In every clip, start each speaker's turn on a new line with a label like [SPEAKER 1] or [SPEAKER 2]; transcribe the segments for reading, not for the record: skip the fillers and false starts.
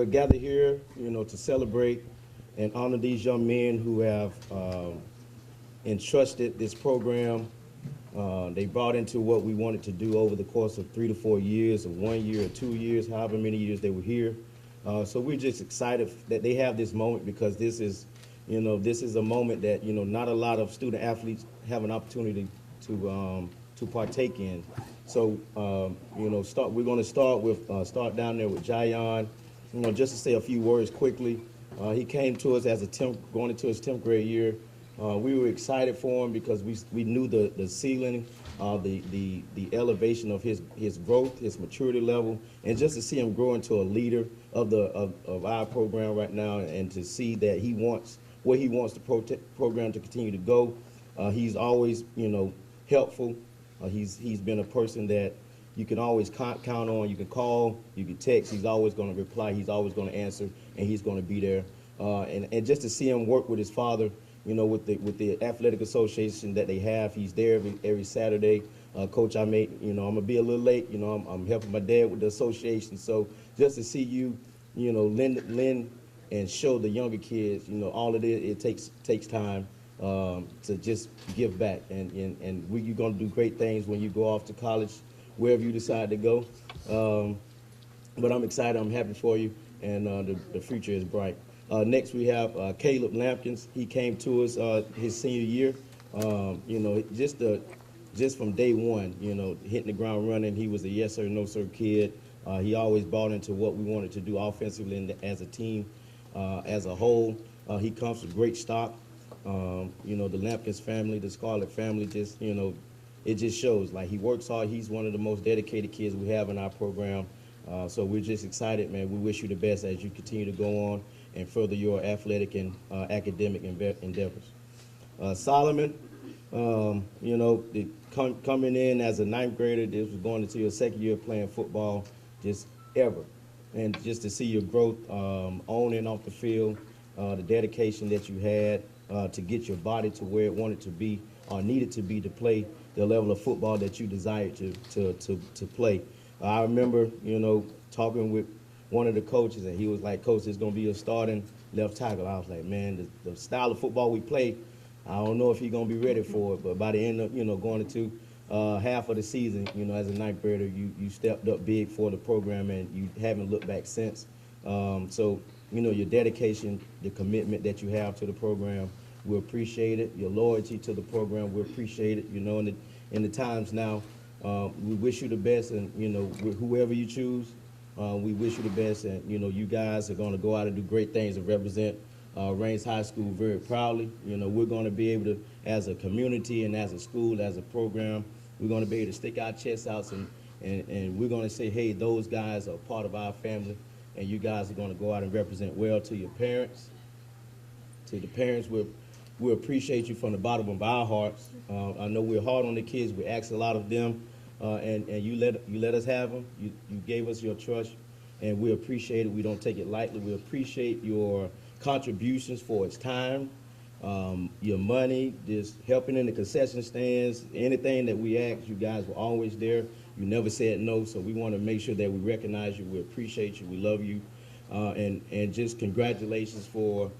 [SPEAKER 1] we're gathered here, to celebrate and honor these young men who have entrusted this program. They brought into what we wanted to do over the course of 3 to 4 years, or 1 year or 2 years, however many years they were here. So we're just excited that they have this moment, because this is a moment that, not a lot of student athletes have an opportunity to partake in. So, we're going to start down there with Jion, just to say a few words quickly. He came to us as going into his 10th grade year. We were excited for him because we knew the ceiling, the elevation of his growth, his maturity level, and just to see him grow into a leader of our program right now, and to see that he wants the program to continue to go. He's always, helpful. He's been a person that you can always count on. You can call, you can text. He's always going to reply. He's always going to answer, and he's going to be there. And just to see him work with his father, with the athletic association that they have, he's there every Saturday. Coach, I'm gonna be a little late. I'm helping my dad with the association. So just to see you, lend and show the younger kids, all of it takes time to just give back. And you're gonna do great things when you go off to college, wherever you decide to go. But I'm excited. I'm happy for you, and the future is bright. Next, we have Caleb Lampkins. He came to us his senior year. Just from day one, hitting the ground running. He was a yes sir, no sir kid. He always bought into what we wanted to do offensively and as a team, as a whole. He comes from great stock. The Lampkins family, the Scarlett family, just it just shows. Like, he works hard. He's one of the most dedicated kids we have in our program. So we're just excited, man. We wish you the best as you continue to go on and further your athletic and academic endeavors. Solomon, coming in as a 9th grader, this was going into your 2nd year playing football, just ever. And just to see your growth on and off the field, the dedication that you had to get your body to where it wanted to be or needed to be to play the level of football that you desired to play. I remember, talking with one of the coaches, and he was like, "Coach, it's going to be a starting left tackle." I was like, man, the style of football we play, I don't know if he's going to be ready for it. But by the end of, going into half of the season, as a 9th grader, you stepped up big for the program, and you haven't looked back since. So, your dedication, the commitment that you have to the program, we appreciate it. Your loyalty to the program, we appreciate it. In the times now, we wish you the best, and, whoever you choose, we wish you the best, and you guys are going to go out and do great things and represent Rains High School very proudly. We're going to be able to, as a community and as a school, as a program, we're going to be able to stick our chests out, and we're going to say, hey, those guys are part of our family, and you guys are going to go out and represent well to your parents. To the parents, we appreciate you from the bottom of our hearts. I know we're hard on the kids. We ask a lot of them. And you let us have them. You gave us your trust, and we appreciate it. We don't take it lightly. We appreciate your contributions for its time, your money, just helping in the concession stands. Anything that we asked, you guys were always there. You never said no, so we want to make sure that we recognize you. We appreciate you. We love you, and just congratulations for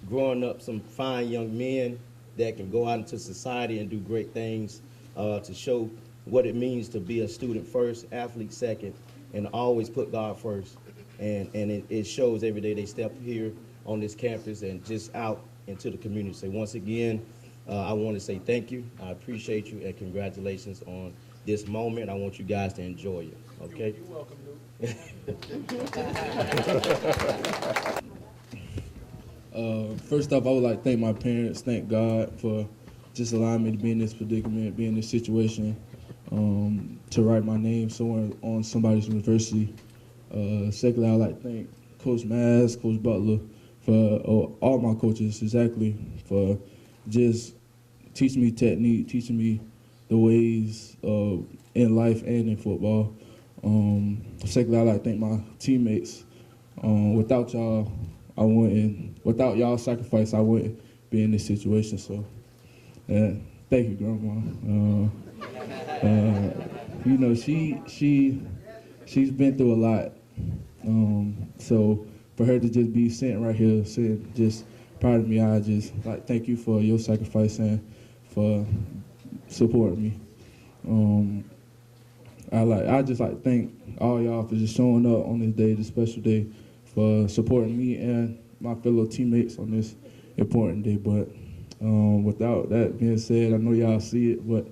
[SPEAKER 1] growing up some fine young men that can go out into society and do great things to show what it means to be a student first, athlete second, and always put God first. And it shows every day they step here on this campus and just out into the community. So once again, I want to say thank you. I appreciate you, and congratulations on this moment. I want you guys to enjoy it, okay?
[SPEAKER 2] You're welcome, Luke.
[SPEAKER 3] First off, I would like to thank my parents, thank God for just allowing me to be in this predicament, be in this situation, to write my name somewhere on somebody's university. Secondly, I'd like to thank Coach Maz, Coach Butler, for all my coaches, exactly, for just teaching me technique, teaching me the ways in life and in football. Secondly, I'd like to thank my teammates. Without y'all, without y'all sacrifice, I wouldn't be in this situation. So, thank you, Grandma. She's been through a lot. So for her to just be sitting right here, sitting just proud of me, I just like thank you for your sacrifice and for supporting me. I just like thank all y'all for just showing up on this day, this special day, for supporting me and my fellow teammates on this important day. But without that being said, I know y'all see it, but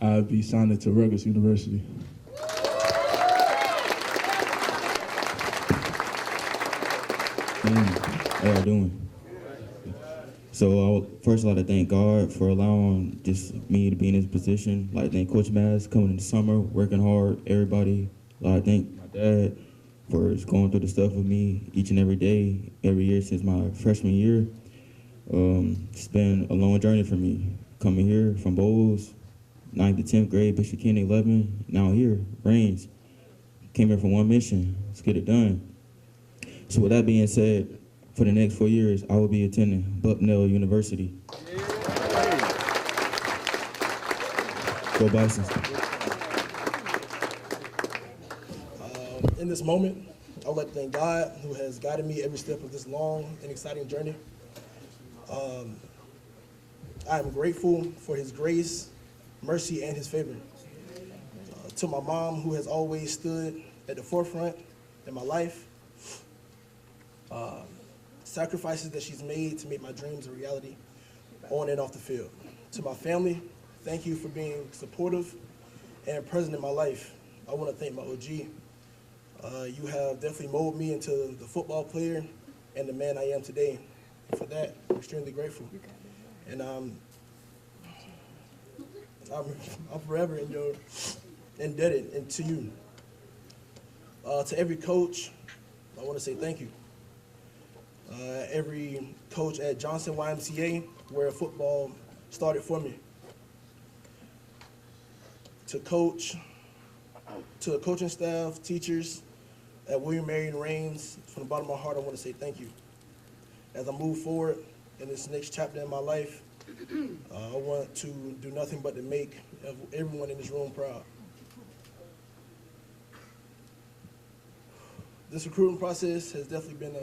[SPEAKER 3] I'll be signing to Rutgers University.
[SPEAKER 4] How y'all doing? So first I'd like to thank God for allowing just me to be in this position. I'd like to thank Coach Maz coming in the summer, working hard, everybody. I'd like to thank my dad for just going through the stuff with me each and every day, every year since my freshman year. It's been a long journey for me, coming here from Bowles, 9th to 10th grade, Bishop King 11, now here, Reigns. Came here for one mission, let's get it done. So with that being said, for the next 4 years, I will be attending Bucknell University. Go Bisons.
[SPEAKER 5] In this moment, I would like to thank God who has guided me every step of this long and exciting journey. I am grateful for his grace, mercy, and his favor. To my mom, who has always stood at the forefront in my life, sacrifices that she's made to make my dreams a reality on and off the field. To my family, thank you for being supportive and present in my life. I want to thank my OG. You have definitely molded me into the football player and the man I am today. For that, I'm extremely grateful. And I'm forever indebted and to you. To every coach, I want to say thank you. Every coach at Johnson YMCA, where football started for me. To the coaching staff, teachers at William Marion Reigns, from the bottom of my heart, I want to say thank you. As I move forward in this next chapter in my life, I want to do nothing but to make everyone in this room proud. This recruiting process has definitely been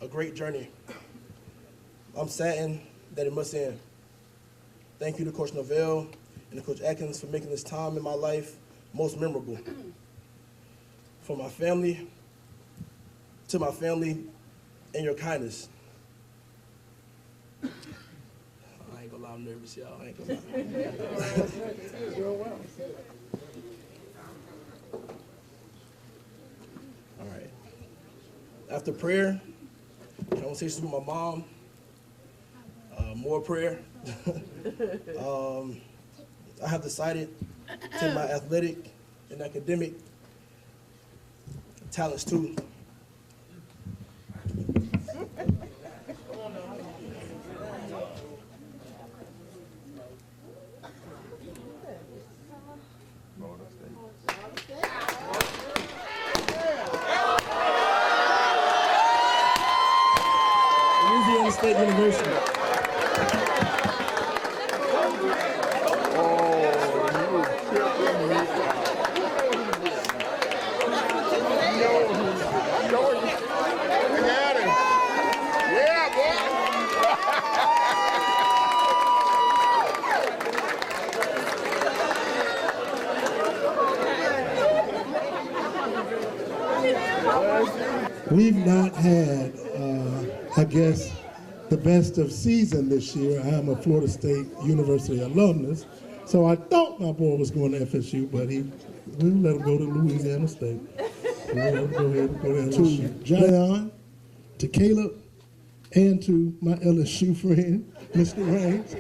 [SPEAKER 5] a great journey. I'm saddened that it must end. Thank you to Coach Novell and to Coach Atkins for making this time in my life most memorable. For my family, to my family, and your kindness. I ain't gonna lie, I'm nervous, y'all. I ain't gonna lie. All right. After prayer, conversations with my mom, more prayer. I have decided to take my athletic and academic talents too. Louisiana State University.
[SPEAKER 6] We've not had, I guess, the best of season this year. I am a Florida State University alumnus, so I thought my boy was going to FSU, but we'll let him go to Louisiana State. We'll let him go ahead and go to LSU. To Jion, to Caleb, and to my LSU friend, Mr. Raines.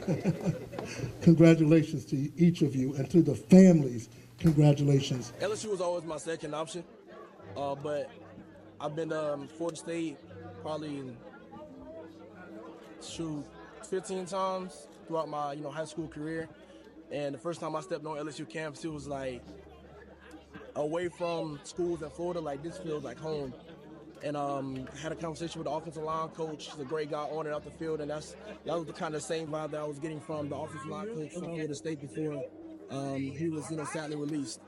[SPEAKER 6] Congratulations to each of you, and to the families, congratulations.
[SPEAKER 5] LSU was always my second option, but I've been to Florida State probably 15 times throughout my high school career, and the first time I stepped on LSU campus, it was like away from schools in Florida, like this feels like home. And had a conversation with the offensive line coach. He's a great guy on and out the field, and that was the kind of same vibe that I was getting from the offensive line coach from Florida State before he was sadly released.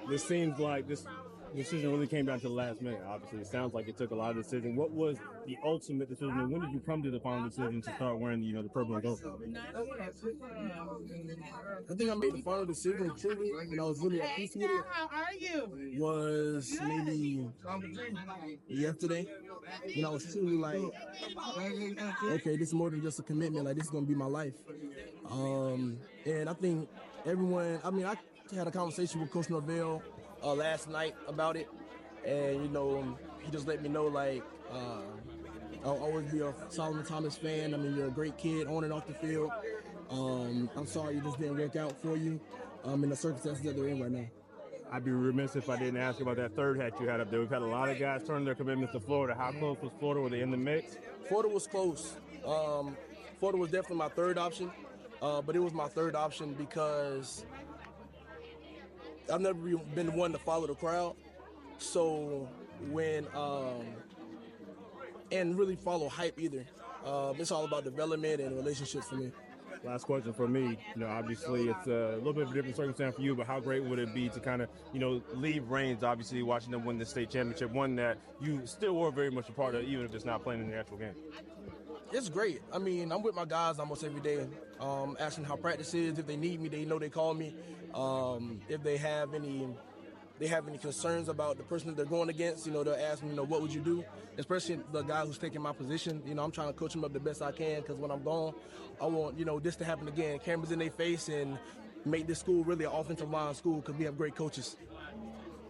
[SPEAKER 7] This seems like this The decision really came down to the last minute. Obviously, it sounds like it took a lot of decision. What was the ultimate decision, and when did you come to the final decision to start wearing, the purple and gold?
[SPEAKER 5] I think I made the final decision truly, and I was really appreciative.
[SPEAKER 8] How are you?
[SPEAKER 5] Was maybe yesterday, when I was truly like, okay, this is more than just a commitment. Like, this is gonna be my life. And I think everyone. I mean, I had a conversation with Coach Norvell last night about it, and he just let me know like I'll always be a Solomon Thomas fan. I mean, you're a great kid on and off the field. I'm sorry it just didn't work out for you in the circumstances that they're in right now.
[SPEAKER 7] I'd be remiss if I didn't ask about that third hat you had up there. We've had a lot of guys turn their commitments to Florida. How close was Florida? Were they in the mix?
[SPEAKER 5] Florida was close. Florida was definitely my third option, but it was my third option because I've never been the one to follow the crowd. So when and really follow hype either. It's all about development and relationships for me.
[SPEAKER 7] Last question for me. Obviously it's a little bit of a different circumstance for you, but how great would it be to kind of, leave Reigns, obviously watching them win the state championship, one that you still were very much a part of, even if it's not playing in the actual game?
[SPEAKER 5] It's great. I mean, I'm with my guys almost every day, asking how practice is. If they need me, they know they call me. If they have any concerns about the person that they're going against, they'll ask me, what would you do? Especially the guy who's taking my position. I'm trying to coach him up the best I can because when I'm gone, I want, this to happen again. Cameras in their face and make this school really an offensive line school because we have great coaches.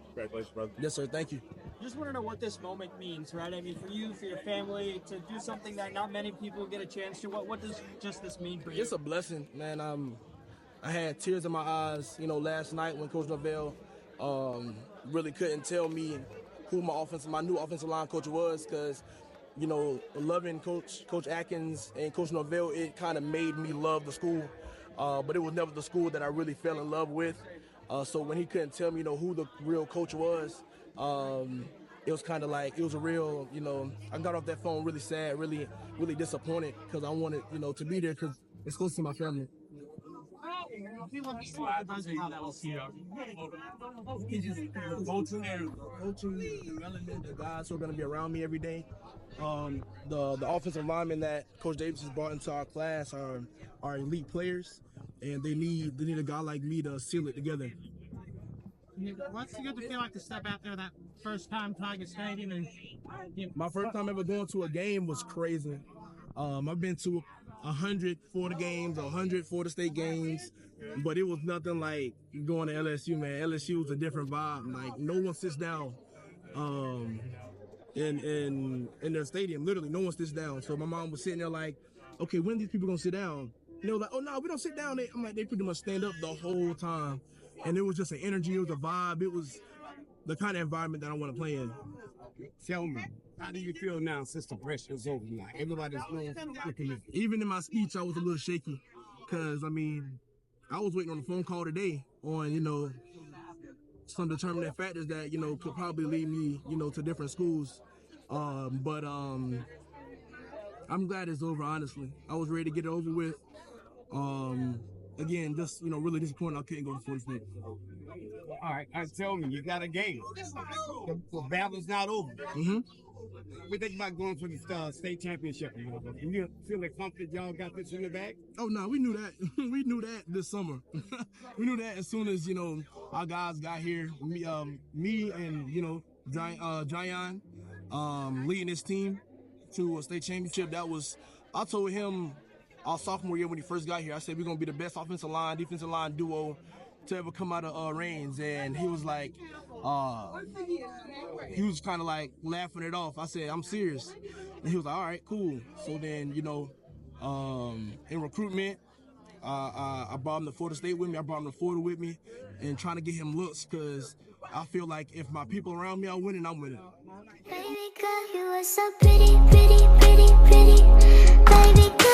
[SPEAKER 7] Congratulations, brother.
[SPEAKER 5] Yes, sir. Thank you.
[SPEAKER 8] Just want to know what this moment means, right? I mean, for you, for your family, to do something that not many people get a chance to. What does just this mean for you?
[SPEAKER 5] It's a blessing, man. I had tears in my eyes, last night when Coach Norvell really couldn't tell me who my new offensive line coach was because, loving Coach Atkins and Coach Norvell, it kind of made me love the school. But it was never the school that I really fell in love with. So when he couldn't tell me, who the real coach was, it was kind of like, it was a real, I got off that phone really sad, really, really disappointed because I wanted, to be there because it's close to my family. The guys who are going to be around me every day. The offensive linemen that Coach Davis has brought into our class are elite players, and they need a guy like me to seal it together.
[SPEAKER 8] What's it good to feel like to step out there that first time Tiger Stadium?
[SPEAKER 5] My first time ever going to a game was crazy. I've been to 100 Florida games, 100 Florida State games, but it was nothing like going to LSU, man. LSU was a different vibe. Like, no one sits down in their stadium. Literally, no one sits down. So my mom was sitting there like, okay, when are these people going to sit down? And they were like, oh, no, we don't sit down. I'm like, they pretty much stand up the whole time. And it was just an energy. It was a vibe. It was the kind of environment that I want to play in.
[SPEAKER 9] Tell me, how do you feel now since the pressure is over? Like, everybody's looking.
[SPEAKER 5] Even in my speech, I was a little shaky because, I was waiting on a phone call today on, some determinant factors that, could probably lead me, to different schools. But I'm glad it's over, honestly. I was ready to get it over with. Again, just, really disappointed I couldn't go to Florida State.
[SPEAKER 9] All right, tell me, you got a game. The battle's not over.
[SPEAKER 5] Mm-hmm.
[SPEAKER 9] We think about going for the state championship. You feel confident y'all got this in the bag?
[SPEAKER 5] Oh, no, we knew that. We knew that this summer. We knew that as soon as, our guys got here. Me and, Jion leading this team to a state championship. I told him our sophomore year when he first got here, I said we're going to be the best offensive line, defensive line duo to ever come out of Reigns. And he was like, he was kind of like laughing it off. I said, I'm serious. And he was like, all right, cool. So then, in recruitment, I brought him to Florida State with me. I brought him to Florida with me and trying to get him looks because I feel like if my people around me are winning, I'm winning.
[SPEAKER 10] Baby girl, you are so pretty, pretty, pretty, pretty. Baby girl.